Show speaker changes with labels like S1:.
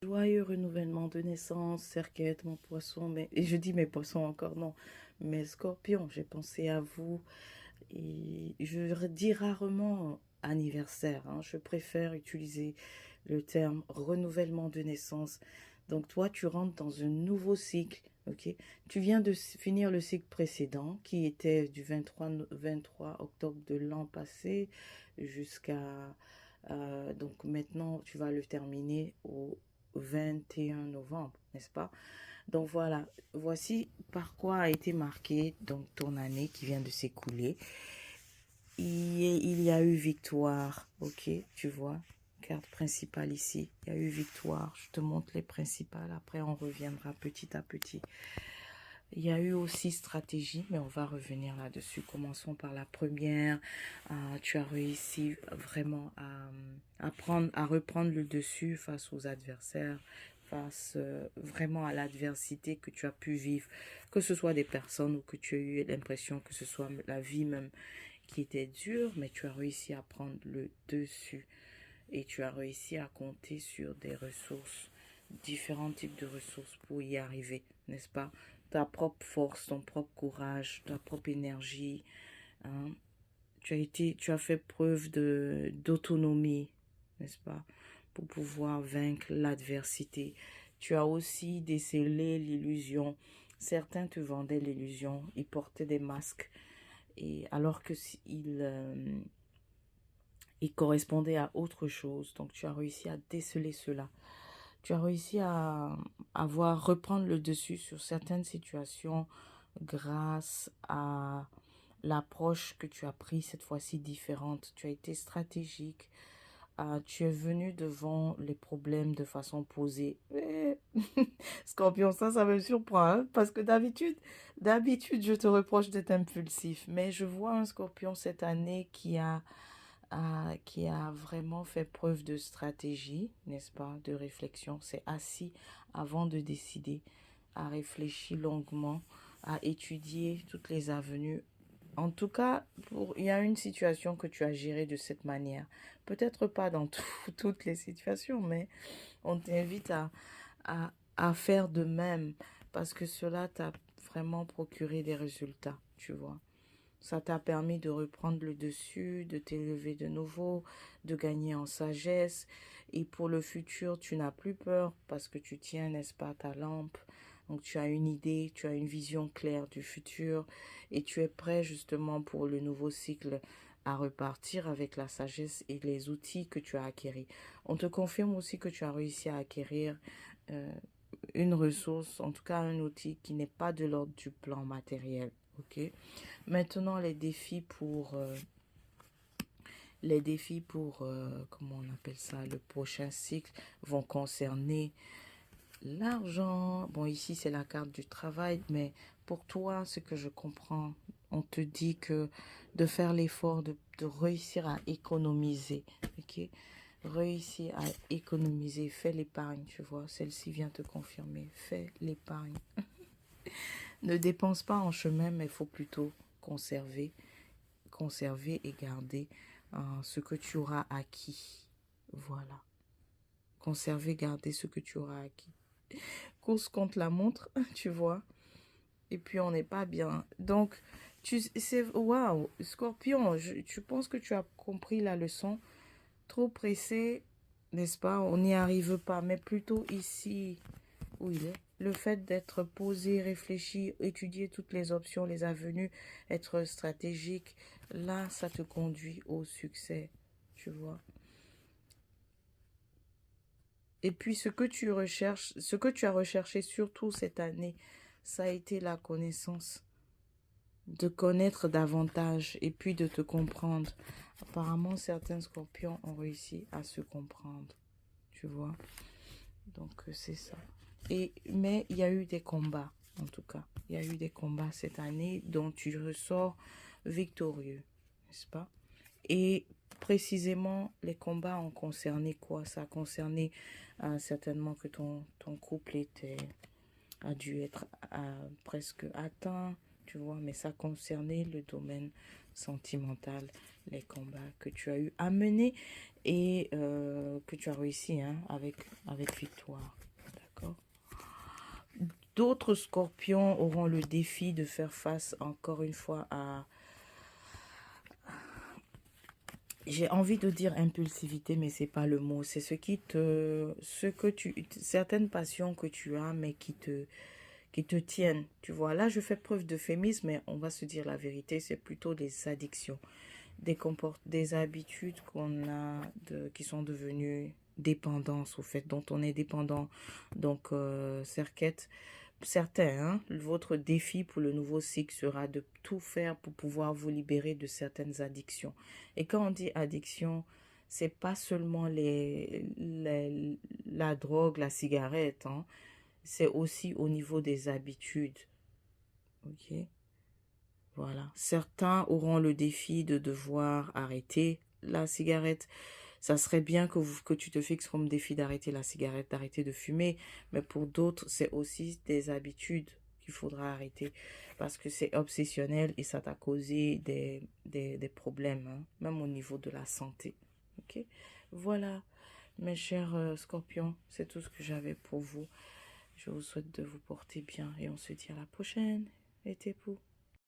S1: Joyeux renouvellement de naissance, Serquette, mon poisson, mais et je dis mes poissons encore, non, mes scorpions, j'ai pensé à vous et je dis rarement anniversaire, hein, je préfère utiliser le terme renouvellement de naissance. Donc toi, tu rentres dans un nouveau cycle, ok? Tu viens de finir le cycle précédent qui était du 23 octobre de l'an passé jusqu'à donc maintenant, tu vas le terminer au 21 novembre, n'est-ce pas? Donc voilà, voici par quoi a été marquée donc ton année qui vient de s'écouler. Il y a eu victoire, ok, tu vois, carte principale ici. Il y a eu victoire. Je te montre les principales. Après, on reviendra petit à petit. Il y a eu aussi stratégie, mais on va revenir là-dessus. Commençons par la première. Tu as réussi vraiment à reprendre le dessus face aux adversaires, face vraiment à l'adversité que tu as pu vivre, que ce soit des personnes ou que tu as eu l'impression que ce soit la vie même qui était dure, mais tu as réussi à prendre le dessus et tu as réussi à compter sur des ressources, différents types de ressources pour y arriver, n'est-ce pas? Ta propre force, ton propre courage, ta propre énergie, hein. Tu as fait preuve d'autonomie, n'est-ce pas? Pour pouvoir vaincre l'adversité. Tu as aussi décelé l'illusion. Certains te vendaient l'illusion, ils portaient des masques et alors que il correspondait à autre chose. Donc tu as réussi à déceler cela. Tu as réussi à reprendre le dessus sur certaines situations grâce à l'approche que tu as prise cette fois-ci différente. Tu as été stratégique. Tu es venu devant les problèmes de façon posée. Scorpion, ça me surprend, hein, parce que d'habitude, je te reproche d'être impulsif. Mais je vois un scorpion cette année qui a vraiment fait preuve de stratégie, n'est-ce pas, de réflexion, s'est assis avant de décider, a réfléchi longuement, a étudié toutes les avenues. En tout cas, il y a une situation que tu as gérée de cette manière. Peut-être pas dans toutes les situations, mais on t'invite à faire de même parce que cela t'a vraiment procuré des résultats, tu vois. Ça t'a permis de reprendre le dessus, de t'élever de nouveau, de gagner en sagesse. Et pour le futur, tu n'as plus peur parce que tu tiens, n'est-ce pas, ta lampe. Donc tu as une idée, tu as une vision claire du futur et tu es prêt justement pour le nouveau cycle à repartir avec la sagesse et les outils que tu as acquéris. On te confirme aussi que tu as réussi à acquérir euh, une ressource, en tout cas un outil qui n'est pas de l'ordre du plan matériel. Ok? Maintenant, comment on appelle ça, le prochain cycle vont concerner l'argent. Bon, ici, c'est la carte du travail, mais pour toi, ce que je comprends, on te dit que de faire l'effort de réussir à économiser, ok? Réussir à économiser, fais l'épargne, tu vois. Celle-ci vient te confirmer, fais l'épargne. Ne dépense pas en chemin, mais il faut plutôt conserver et garder ce que tu auras acquis. Voilà. Conserver, garder ce que tu auras acquis. Course contre la montre, tu vois. Et puis on n'est pas bien. Donc, waouh, Scorpion, tu penses que tu as compris la leçon. Trop pressé, n'est-ce pas? On n'y arrive pas. Mais plutôt ici, où il est. Le fait d'être posé, réfléchi, étudier toutes les options, les avenues, être stratégique, là, ça te conduit au succès, tu vois. Et puis, ce que tu as recherché surtout cette année, ça a été la connaissance, de connaître davantage et puis de te comprendre. Apparemment, certains scorpions ont réussi à se comprendre, tu vois. Donc, c'est ça. Mais il y a eu des combats, en tout cas. Il y a eu des combats cette année dont tu ressors victorieux, n'est-ce pas? Et précisément, les combats ont concerné quoi? Ça a concerné certainement que ton couple a dû être presque atteint. tu vois, mais ça concernait le domaine sentimental, les combats que tu as eu à mener et que tu as réussi hein, avec victoire. D'accord? D'autres scorpions auront le défi de faire face encore une fois à, j'ai envie de dire impulsivité, mais c'est pas le mot. C'est certaines passions que tu as, mais qui te tiennent. Tu vois, là, je fais preuve d'euphémisme, mais on va se dire la vérité, c'est plutôt des addictions, des habitudes qui sont devenues dépendance, au fait, dont on est dépendant. Donc, certains, hein, votre défi pour le nouveau cycle sera de tout faire pour pouvoir vous libérer de certaines addictions. Et quand on dit addiction, c'est pas seulement la drogue, la cigarette, hein, c'est aussi au niveau des habitudes. Ok? Voilà. Certains auront le défi de devoir arrêter la cigarette. Ça serait bien que tu te fixes comme défi d'arrêter la cigarette, d'arrêter de fumer. Mais pour d'autres, c'est aussi des habitudes qu'il faudra arrêter parce que c'est obsessionnel et ça t'a causé des problèmes, hein, même au niveau de la santé. Ok? Voilà, mes chers scorpions, c'est tout ce que j'avais pour vous. Je vous souhaite de vous porter bien et on se dit à la prochaine. Et t'es pour.